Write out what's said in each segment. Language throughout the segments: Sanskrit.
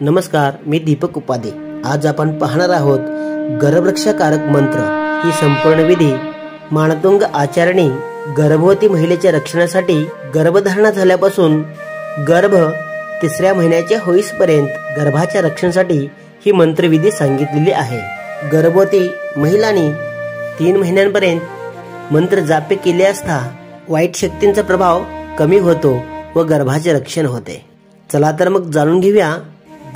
नमस्कार, मी दीपक उपाध्ये। आज आपण पाहणार आहोत गर्भरक्षाकारक मंत्र ही संपूर्ण विधी मानतुंग आचार्यांनी गर्भवती महिलेच्या रक्षणासाठी गर्भधारणा झाल्यापासून गर्भ 3ऱ्या महिन्याच्या होईसपर्यंत गर्भाच्या रक्षणासाठी ही मंत्रविधी सांगितलेली आहे। गर्भवती महिलांनी 3 महिन्यांपर्यंत मंत्र जाप केले असता वाईट शक्तींचा प्रभाव कमी होतो व गर्भाचे रक्षण होते। चला तर मग जाणून घेऊया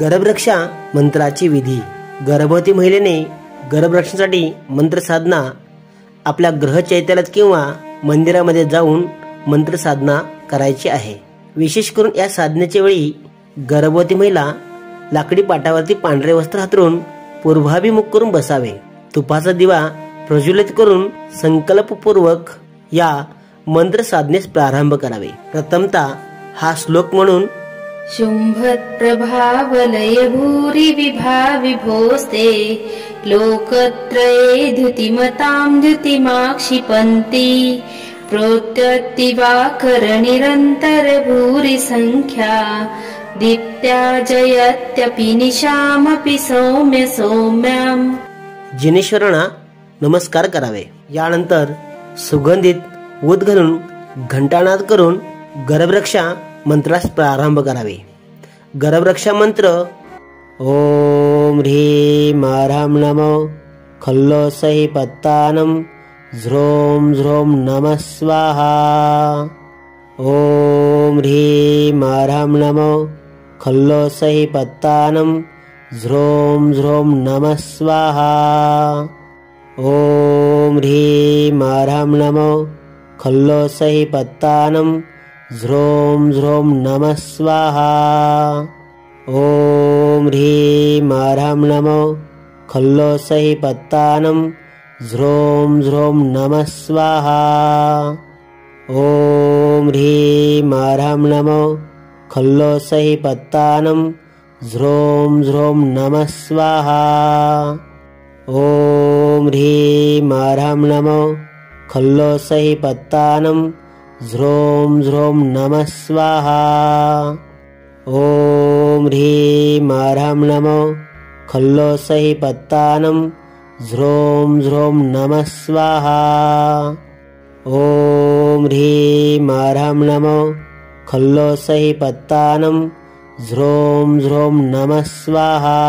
गर्भरक्षा मंत्राची विधी। गर्भवती महिलेने गर्भरक्षणासाठी मंत्र साधना आपल्या ग्रह चैत्यालयात किंवा मंदिरामध्ये जाऊन मंत्र साधना करायची आहे। विशेष करून या साधनेच्या वेळी गर्भवती महिला लाकडी पाटावरती पांढरे वस्त्र हातरून पूर्वाभिमुख करून बसावे। तुपाचा दिवा प्रज्वलित करून संकल्पपूर्वक या मंत्र साधनेस प्रारंभ करावे। प्रथमतः हा श्लोक म्हणून शुंभत्प्रभावलय भूरि विभाविभोस्ते लोकत्रये द्युतिमतां द्युतिमाक्षिपन्ति प्रोत्यतिवाकरनिरन्तर भूरि संख्या दीप्त्या जयत्यपि निशामपि सौम्य सौम्यां। जिनेश्वरांना नमस्कार करावे। यानंतर सुगंधित ऊद घालून घंटानाद करून गर्भरक्षा मंत्रास प्रारंभ करावे। गर्भरक्षा मंत्र ओम ह्रीं ह्रां नमो खल्लोसहि पत्तानं झ्रों झ्रों नमः स्वाहा। ओम ह्रीं ह्रां नमो खल्लोसहि पत्तानं झ्रों झ्रों नमः स्वाहा। ओम ह्रीं ह्रां नमो खल्लोसहि पत्तानं झ्रों झ्रों नमः स्वाहा। ओम ह्रीं ह्रां नमो खल्लोसहि पत्तानं झ्रों झ्रों नमः स्वाहा। ओम ह्रीं ह्रां नमो खल्लोसहि पत्तानं झ्रों झ्रों नमः स्वाहा। ओम ह्रीं ह्रां नमो खल्लोसहि पत्तानं झ्रों झ्रों नमः स्वाहा। ओम ह्रीं ह्रां नमो खल्लोसहि पत्तानं झ्रों झ्रों नमः स्वाहा। ओम ह्रीं ह्रां नमो खल्लोसहि पत्तानं झ्रों झ्रों नमः स्वाहा।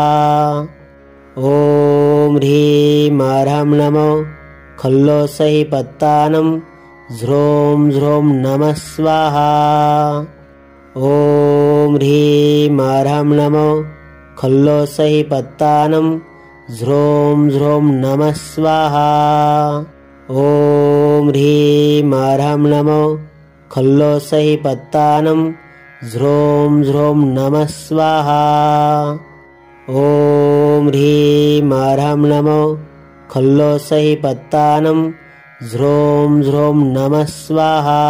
ओम ह्रीं ह्रां नमो खल्लोसहि पत्तानं झ्रों झ्रों नमः स्वाहा। ओम ह्रीं ह्रां नमो खल्लोसहि पत्तानं झ्रों झ्रों नमः स्वाहा। ओम ह्रीं ह्रां नमो खल्लोसहि पत्तानं झ्रों झ्रों नमः स्वाहा। ओम ह्रीं ह्रां नमो खल्लोसहि पत्तानं झ्रों झ्रों नमः स्वाहा।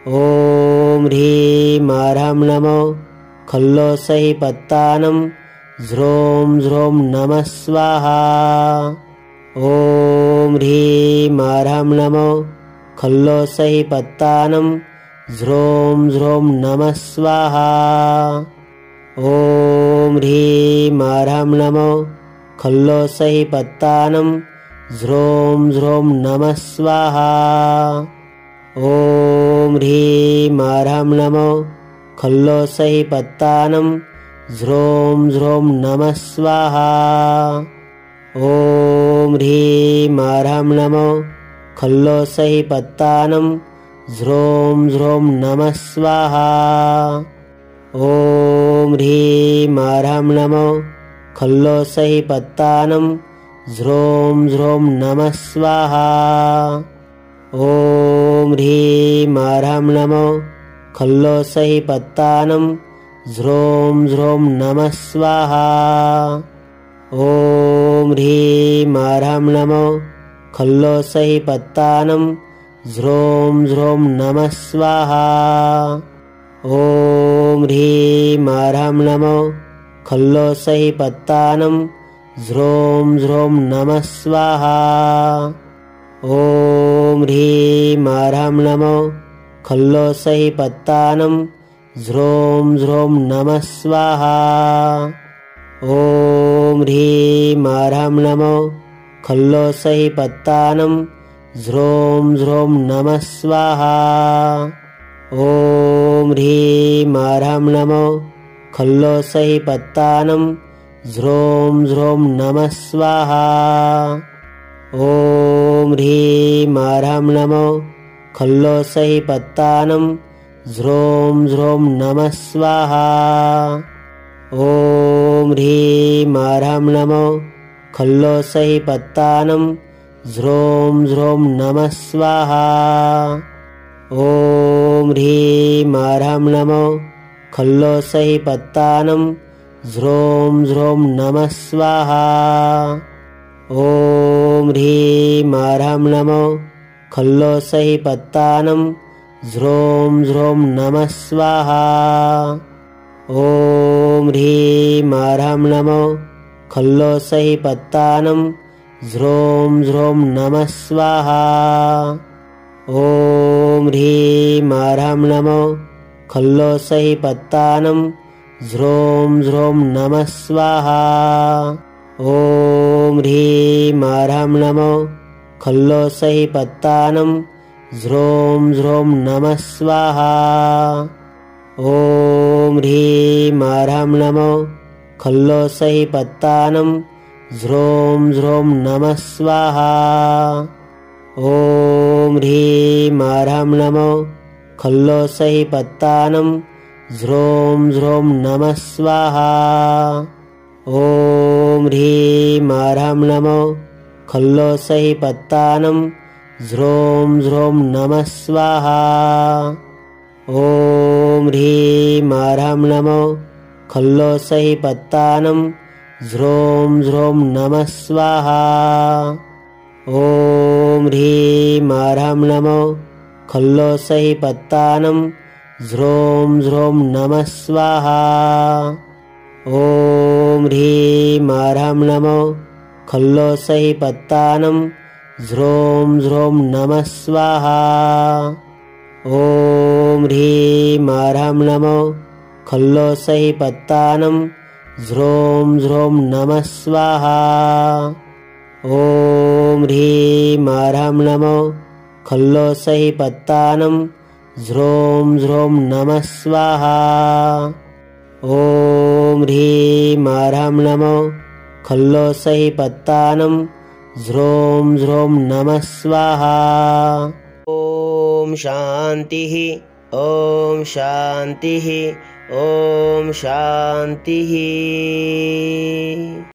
ओम ह्रीं ह्रां नमो खल्लोसहि पत्तानं झ्रों झ्रों नमः स्वाहा। ओम ह्रीं ह्रां नमो खल्लोसहि पत्तानं झ्रों झ्रों नमः स्वाहा। ओम ह्रीं ह्रां नमो खल्लोसहि पत्तानं झ्रों झ्रों नमः स्वाहा। ओम ह्रीं ह्रां नमो खल्लोसहि पत्तानं झ्रों झ्रों नमः स्वाहा। ओम ह्रीं ह्रां नमो खल्लोसहि पत्तानं झ्रों झ्रों नमः स्वाहा। ओम ह्रीं ह्रां नमो खल्लोसहि पत्तानं झ्रों झ्रों नमः स्वाहा। ओम ह्रीं ह्रां नमो खल्लोसहि पत्तानं झ्रों झ्रों नमः स्वाहा। ओम ह्रीं ह्रां नमो खल्लोसहि पत्तानं झ्रों झ्रों नमः स्वाहा। ओम ह्रीं ह्रां नमो खल्लोसहि पत्तानं झ्रों झ्रों नमः स्वाहा। ओम ह्रीं ह्रां नमो खल्लोसहि पत्तानं ह्रों ह्रों नमः स्वाहा। ॐ ह्रीं ह्रां नमो खल्लोसहिपत्तानं ह्रों ह्रों नमः स्वाहा। ॐ ह्रीं ह्रां नमो खल्लोसहिपत्तानं ह्रों ह्रों नमः स्वाहा। ॐ ह्रीं ह्रां नमो खल्लोसहिपत्तानं ह्रों ह्रों नमः स्वाहा। ॐ ह्रीं ह्रां नमो खल्लोसहिपत्तानं ह्रों ह्रों नमः स्वाहा। ॐ ह्रीं ह्रां नमो खल्लोसहिपत्तानं ह्रों ह्रों नमः स्वाहा। ॐ ह्रीं ह्रां नमो खल्लोसहिपत्तानं ह्रों ह्रों नमः स्वाहा। ॐ ह्रीं ह्रां नमो खल्लोसहिपत्तानं ह्रों ह्रों नमः स्वाहा। ॐ ह्रीं ह्रां नमो खल्लोसहिपत्तानं ह्रों ह्रों नमः स्वाहा। ॐ ह्रीं ह्रां नमो खल्लोसहिपत्तानं ह्रों ह्रों नमः स्वाहा। ॐ ह्रीं ह्रां नमो खल्लोसहिपत्तानं ह्रों ह्रों नमः स्वाहा। ॐ ह्रीं ह्रां नमो खल्लोसहिपत्तानं ह्रों ह्रों नमः स्वाहा। ॐ ह्रीं ह्रां नमो खल्लोसहिपत्तानं ह्रों ह्रों नमः स्वाहा। ॐ ह्रीं ह्रां नमो खल्लोसहिपत्तानं ह्रों ह्रों नमः स्वाहा। ॐ ह्रीं ह्रां नमो खल्लोसहिपत्तानं ह्रों ह्रों नमः स्वाहा। ॐ ह्रीं ह्रां नमो खल्लोसहिपत्तानं ह्रों ह्रों नमः स्वाहा। ॐ ह्रीं ह्रां नमो खल्लोसहिपत्तानं ह्रों ह्रों नमः स्वाहा। ॐ ह्रीं ह्रां नमो खल्लोसहिपत्तानं ह्रों ह्रों नमः स्वाहा। ॐ ह्रीं ह्रां नमो खल्लोसहिपत्तानं ह्रों ह्रों नमः स्वाहा। ॐ शान्तिः ॐ शान्तिः ॐ शान्तिः।